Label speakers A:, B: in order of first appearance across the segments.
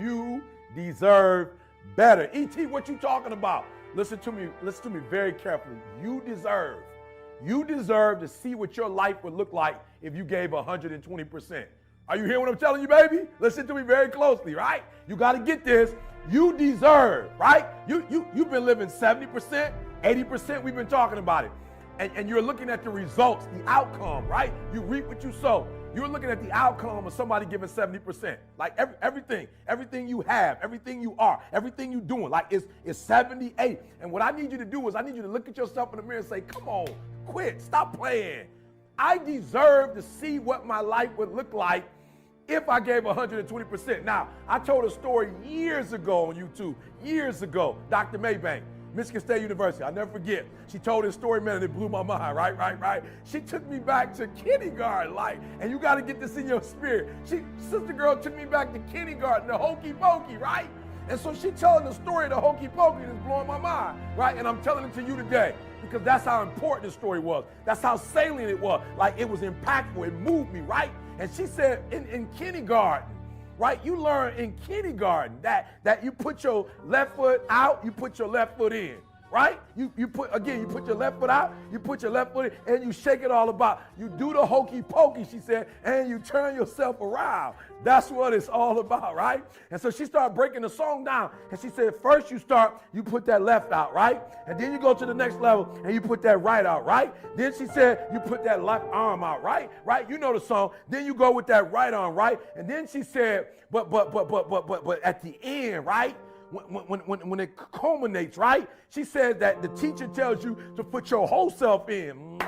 A: You deserve better. E.T., what you talking about? Listen to me very carefully. You deserve to see what your life would look like if you gave 120%. Are you hearing what I'm telling you, baby? Listen to me very closely, right? You got to get this. You deserve, right? You've been living 70%, 80%. We've been talking about it. And you're looking at the results, the outcome, right? You reap what you sow. You're looking at the outcome of somebody giving 70%. Like everything you have, everything you are, everything you're doing, like it's 78. And what I need you to do is I need you to look at yourself in the mirror and say, come on, quit, stop playing. I deserve to see what my life would look like if I gave 120%. Now, I told a story years ago on YouTube, Dr. Maybank, Michigan State University. I'll never forget. She told this story, man, and it blew my mind, right? She took me back to kindergarten, and you got to get this in your spirit. Sister girl took me back to kindergarten, the hokey pokey, right? And so she telling the story of the hokey pokey, and it's blowing my mind, right? And I'm telling it to you today because that's how important the story was. That's how salient it was. Like, it was impactful. It moved me, right? And she said in kindergarten, right? You learn in kindergarten that you put your left foot out, you put your left foot in, right? You put your left foot out, you put your left foot in, and you shake it all about. You do the hokey pokey, she said, and you turn yourself around. That's what it's all about, right? And so she started breaking the song down, and she said, first you put that left out, right? And then you go to the next level, and you put that right out, right? Then she said, you put that left arm out, right? Right? You know the song. Then you go with that right arm, right? And then she said, but at the end, right? When it culminates, right? She said that the teacher tells you to put your whole self in.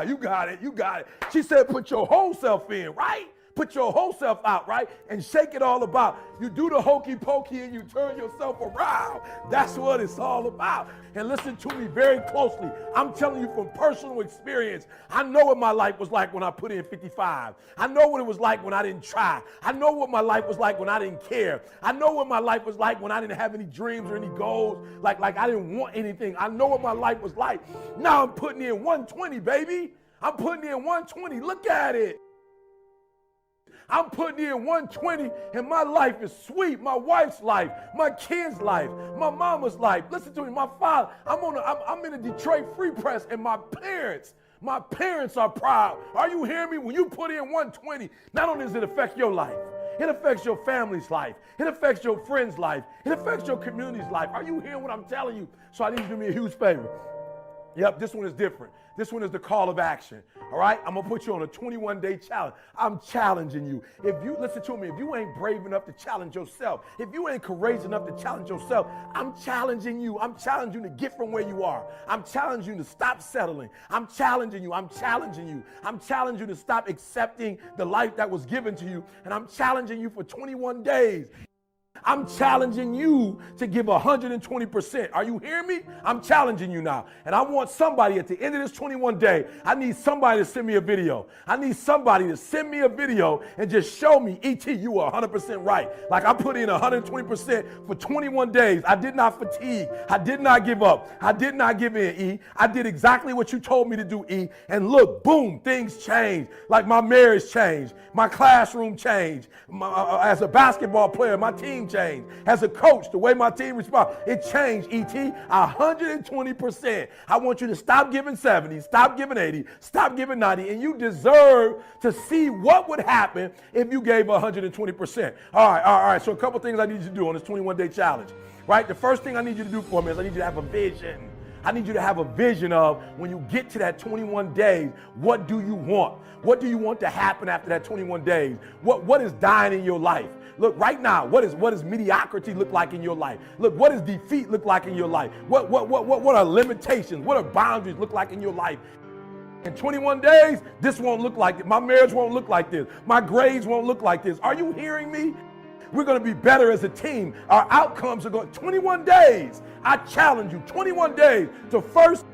A: You got it. She said put your whole self in, right? Put your whole self out, right? And shake it all about. You do the hokey pokey and you turn yourself around. That's what it's all about. And listen to me very closely. I'm telling you from personal experience. I know what my life was like when I put in 55. I know what it was like when I didn't try. I know what my life was like when I didn't care. I know what my life was like when I didn't have any dreams or any goals. Like I didn't want anything. I know what my life was like. Now I'm putting in 120, baby. I'm putting in 120. Look at it. I'm putting in 120 and my life is sweet. My wife's life, my kids' life, my mama's life. Listen to me, my father. I'm in a Detroit Free Press and my parents are proud. Are you hearing me? When you put in 120, not only does it affect your life, it affects your family's life. It affects your friend's life. It affects your community's life. Are you hearing what I'm telling you? So I need you to do me a huge favor. Yep, this one is different. This one is the call of action. All right? I'm going to put you on a 21-day challenge. I'm challenging you. Listen to me, if you ain't brave enough to challenge yourself, if you ain't courageous enough to challenge yourself, I'm challenging you. I'm challenging you to get from where you are. I'm challenging you to stop settling. I'm challenging you. I'm challenging you to stop accepting the life that was given to you. And I'm challenging you for 21 days. I'm challenging you to give 120%. Are you hearing me? I'm challenging you now. And I want somebody at the end of this 21 day, I need somebody to send me a video. I need somebody to send me a video and just show me, E.T., you were 100% right. Like I put in 120% for 21 days. I did not fatigue. I did not give up. I did not give in, E. I did exactly what you told me to do, E. And look, boom, things changed. Like my marriage changed. My classroom changed. As a basketball player, my team changed. As a coach, the way my team responds, it changed, E.T. 120%. I want you to stop giving 70, stop giving 80, stop giving 90, and you deserve to see what would happen if you gave 120%. All right. So a couple things I need you to do on this 21-day challenge, right? The first thing I need you to do for me is I need you to have a vision. I need you to have a vision of when you get to that 21 days, what do you want? What do you want to happen after that 21 days? What is dying in your life? Look, right now, what does mediocrity look like in your life? Look, what does defeat look like in your life? What are limitations? What are boundaries look like in your life? In 21 days, this won't look like it. My marriage won't look like this. My grades won't look like this. Are you hearing me? We're going to be better as a team. Our outcomes are going 21 days. I challenge you, 21 days to first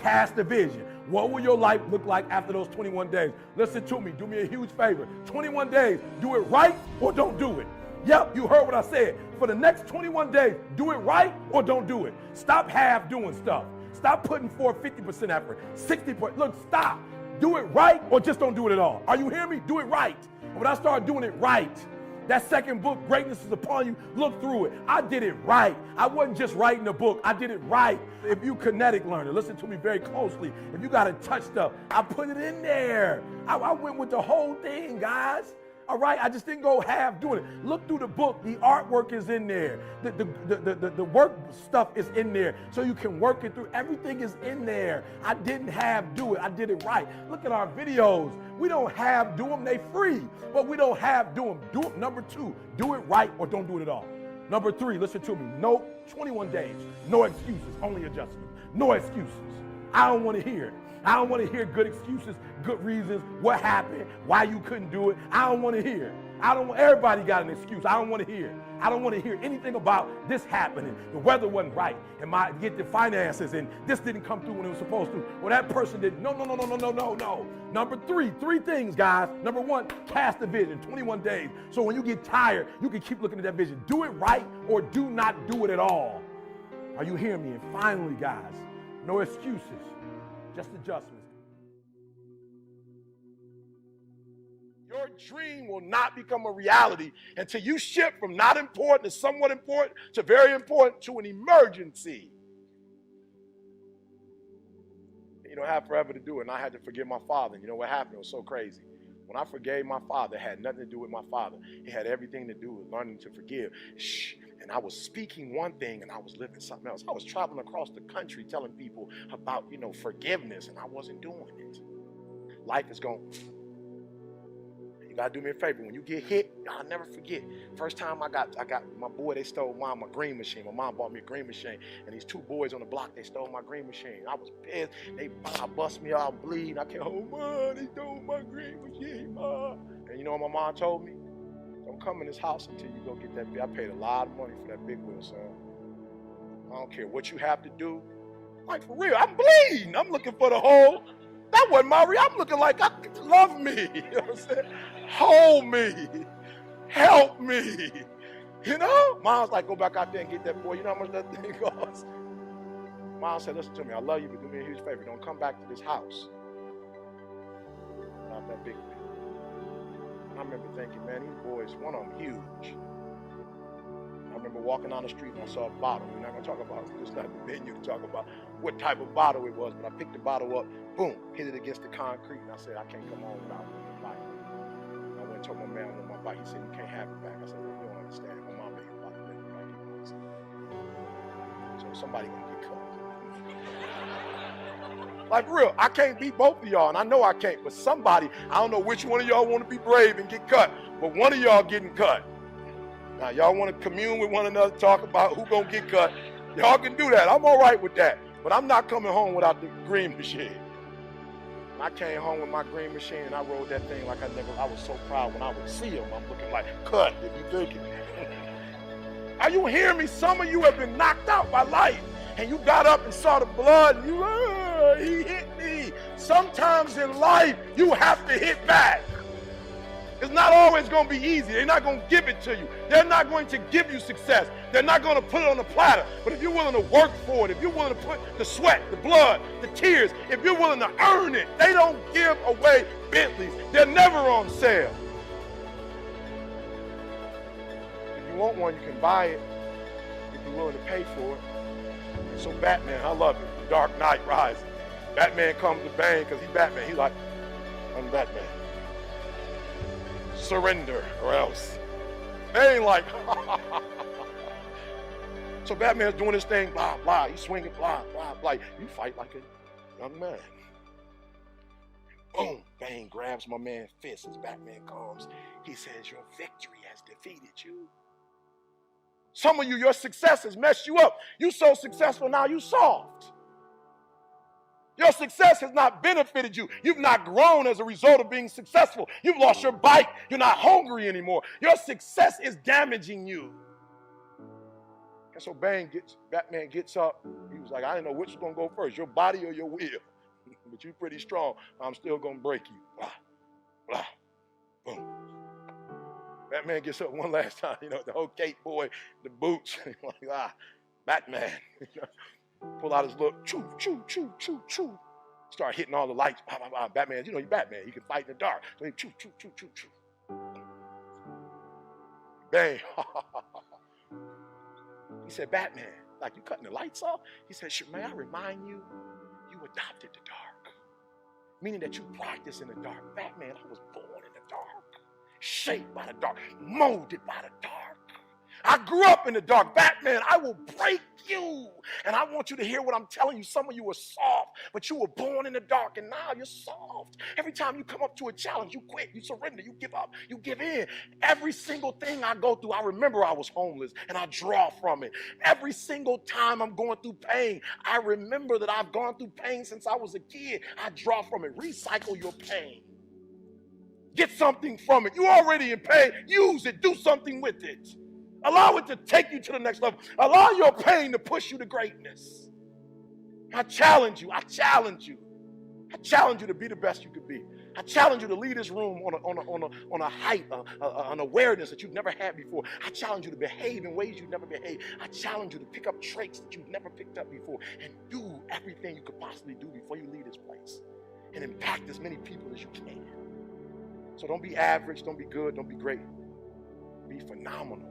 A: cast a vision. What will your life look like after those 21 days? Listen to me. Do me a huge favor. 21 days. Do it right or don't do it. Yep, you heard what I said. For the next 21 days, do it right or don't do it. Stop half doing stuff. Stop putting forth 50% effort, 60%. Look, stop. Do it right or just don't do it at all. Are you hearing me? Do it right. And when I start doing it right, That second book, Greatness is Upon You, look through it. I did it right. I wasn't just writing a book. I did it right. If you kinetic learner, listen to me very closely. If you got to touch stuff, I put it in there. I went with the whole thing, guys. All right, I just didn't go half doing it. Look through the book. The artwork is in there. The work stuff is in there, so you can work it through. Everything is in there. I didn't half do it. I did it right. Look at our videos. We don't half do them. They free, but we don't half do them. Do it. Number 2, do it right or don't do it at all. Number 3, listen to me. No, 21 days. No excuses. Only adjustments. No excuses. I don't want to hear it. I don't want to hear good excuses, good reasons, what happened, why you couldn't do it. I don't want to hear it. Everybody got an excuse. I don't want to hear it. I don't want to hear anything about this happening. The weather wasn't right, and get the finances, and this didn't come through when it was supposed to. Well, that person didn't. No. Number 3 things, guys. Number 1, cast the vision, 21 days. So when you get tired, you can keep looking at that vision. Do it right or do not do it at all. Are you hearing me? And finally, guys, no excuses. Just adjustments. Your dream will not become a reality until you shift from not important to somewhat important to very important to an emergency. You don't have forever to do it, and I had to forgive my father. And you know what happened? It was so crazy. When I forgave my father, it had nothing to do with my father. It had everything to do with learning to forgive. And I was speaking one thing and I was living something else. I was traveling across the country telling people about, forgiveness, and I wasn't doing it. Life is going. You gotta do me a favor. When you get hit, I'll never forget. First time I got my boy, they stole my green machine. My mom bought me a green machine, and these 2 boys on the block, they stole my green machine. I was pissed. They bust me out bleeding. I can't hold Mom, they stole my green machine, Mom. And you know what my mom told me? Don't come in this house until you go get that. I paid a lot of money for that big wheel, son. I don't care what you have to do. Like, for real, I'm bleeding. I'm looking for the hole. That wasn't my real. I'm looking like, love me. You know what I'm saying? Hold me. Help me. Mom's like, go back out there and get that boy. You know how much that thing costs? Mom said, listen to me. I love you, but do me a huge favor. Don't come back to this house. Not that big. I remember thinking, man, these boys, one of them huge. I remember walking down the street and I saw a bottle. We're not going to talk about it. It's not the venue to talk about what type of bottle it was, but I picked the bottle up, boom, hit it against the concrete, and I said, I can't come home without my bike. I went and told my man I want my bike. He said, you can't have it back. I said, well, you don't understand. My mom ain't about to let me back in this. So somebody going to get cut. Like, for real, I can't beat both of y'all, and I know I can't, but somebody, I don't know which one of y'all want to be brave and get cut, but one of y'all getting cut. Now, y'all want to commune with one another, talk about who gonna get cut. Y'all can do that. I'm all right with that, but I'm not coming home without the green machine. I came home with my green machine, and I rode that thing like I was so proud when I would see him. I'm looking like, cut, if you thinking. Are you hearing me? Some of you have been knocked out by life, and you got up and saw the blood, and you, he hit me. Sometimes in life, you have to hit back. It's not always going to be easy. They're not going to give it to you. They're not going to give you success. They're not going to put it on the platter. But if you're willing to work for it, if you're willing to put the sweat, the blood, the tears, if you're willing to earn it, they don't give away Bentleys. They're never on sale. If you want one, you can buy it if you're willing to pay for it. So Batman, I love it. The Dark Knight Rises. Batman comes to Bane because he's Batman. He's like, I'm Batman. Surrender or else. They ain't like, so Batman's doing his thing, blah, blah. He's swinging, blah, blah, blah. You fight like a young man. Boom, Bane grabs my man's fist as Batman comes. He says, your victory has defeated you. Some of you, your success has messed you up. You so successful now, you soft. Your success has not benefited you. You've not grown as a result of being successful. You've lost your bite. You're not hungry anymore. Your success is damaging you. And so Batman gets up. He was like, I didn't know which was going to go first, your body or your will. But you're pretty strong. I'm still going to break you. Blah, blah, boom. Batman gets up one last time. The whole cape boy, the boots. Like, Batman. Pull out his little choo, choo, choo, choo, choo. Start hitting all the lights. Bah, bah, bah. Batman, you're Batman. He can fight in the dark. So he choo, choo, choo, choo, choo.
B: Bang. He said, Batman, like you cutting the lights off? He said, may I remind you, you adopted the dark. Meaning that you practice in the dark. Batman, I was born in the dark. Shaped by the dark. Molded by the dark. I grew up in the dark. Batman, I will break you. And I want you to hear what I'm telling you. Some of you were soft, but you were born in the dark, and now you're soft. Every time you come up to a challenge, you quit, you surrender, you give up, you give in. Every single thing I go through, I remember I was homeless, and I draw from it. Every single time I'm going through pain, I remember that I've gone through pain since I was a kid. I draw from it. Recycle your pain. Get something from it. You're already in pain. Use it. Do something with it. Allow it to take you to the next level. Allow your pain to push you to greatness. I challenge you. I challenge you. I challenge you to be the best you could be. I challenge you to lead this room on a height, an awareness that you've never had before. I challenge you to behave in ways you've never behaved. I challenge you to pick up traits that you've never picked up before and do everything you could possibly do before you leave this place and impact as many people as you can. So don't be average, don't be good, don't be great. Be phenomenal.